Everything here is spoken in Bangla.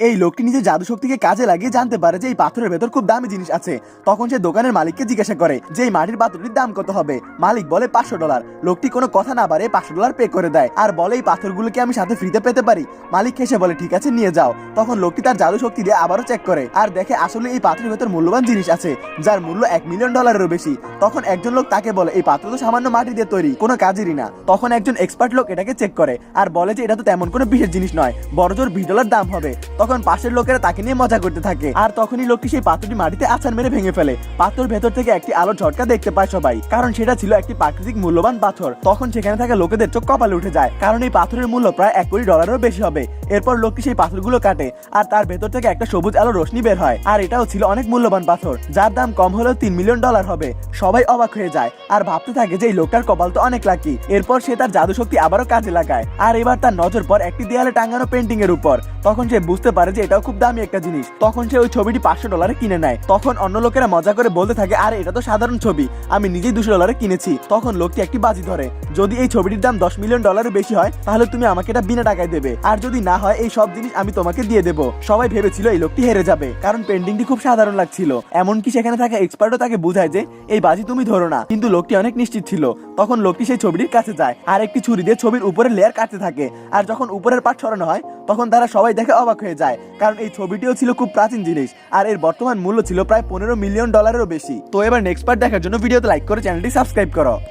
এই লোকটি নিজের জাদু শক্তিকে কাজে লাগিয়ে জানতে পারে যে এই পাথরের ভেতর খুব দামি জিনিস আছে। তখন সে দোকানের মালিককে জিজ্ঞাসা করে যে এই মাটির পাথরটির দাম কত হবে। মালিক বলে $500। লোকটি কোনো কথা না বাড়ে $500 পে করে দেয় আর বলে এই পাথরগুলোকে আমি সাথে ফ্রিতে পেতে পারি। মালিক হেসে বলে ঠিক আছে নিয়ে যাও। তখন লোকটি তার জাদু শক্তি দিয়ে আবারও চেক করে আর দেখে আসলে এই পাথরের ভেতর মূল্যবান জিনিস আছে যার মূল্য $1 মিলিয়নেরও বেশি। তখন একজন লোক তাকে বলে এই পাত্র তো সামান্য মাটি দিয়ে তৈরি, কোনো কাজেরই না। তখন একজন এক্সপার্ট লোক এটাকে চেক করে আর বলে যে এটা তো তেমন কোনো বিশেষ জিনিস নয়, বড়জোর $20 দাম হবে। তখন পাশের লোকেরা তাকে নিয়ে মজা করতে থাকে আর তখনই লোকটি সেই পাথরটি মাটিতে আছাড় মেরে ভেঙে ফেলে। পাথর ভেতর থেকে একটি আলোর ঝটকা দেখতে পায় সবাই, কারণ সেটা ছিল একটি প্রাকৃতিক মূল্যবান পাথর। তখন সেখানে থাকা লোকেদের চোখ কপালে উঠে যায়, কারণ এই পাথরের মূল্য প্রায় $1 কোটি বেশি হবে। এরপর লোকটি সেই পাথরগুলো কাটে আর তার ভেতর থেকে একটা সবুজ আলো রোশনি বের হয় আর এটাও ছিল অনেক মূল্যবান পাথর যার দাম কম হলেও $3 মিলিয়ন হবে। সবাই অবাক হয়ে যায় আর ভাবতে থাকে যে এই লোকটার কপাল তো অনেক লাকি। এরপর সে তার জাদু শক্তি আবারও কাজে লাগায় আর এবার তার নজর পড়ে একটি দেয়ালে টাঙানো পেন্টিং এর উপর। তখন সে বুঝতে পারে যে এটাও খুব দামি একটা জিনিস। তখন সে ওই ছবিটি $500 কিনে নেয়। তখন অন্য লোকেরা মজা করে বলতে থাকে আরে এটা তো সাধারণ ছবি, আমি নিজেই $200 কিনেছি। তখন লোকটি একটি বাজি ধরে, যদি এই ছবিটির দাম $10 মিলিয়ন বেশি হয় তাহলে তুমি আমাকে এটা বিনা টাকায় দেবে, আর যদি না হয় এই সব জিনিস আমি তোমাকে দিয়ে দেবো। সবাই ভেবেছিল এই লোকটি হেরে যাবে, কারণ পেন্টিংটি খুব সাধারণ লাগছিল। এমনকি সেখানে থাকা এক্সপার্টও তাকে বুঝায় যে এই বাজি তুমি ধরো না, কিন্তু লোকটি অনেক নিশ্চিত ছিল। তখন লোকটি সেই ছবিটির কাছে যায় আর একটি ছুরি দিয়ে ছবির উপরের লেয়ার কাটতে থাকে আর যখন উপরের পার্ট সরানো হয় তখন তারা সবাই দেখে অবাক হয়ে যায়, কারণ এই ছবিটিও ছিল খুব প্রাচীন জিনিস আর এর বর্তমান মূল্য ছিল প্রায় $15 মিলিয়ন বেশি। তো এবার নেক্সট পার্ট দেখার জন্য ভিডিওতে লাইক করে চ্যানেলটি সাবস্ক্রাইব করো।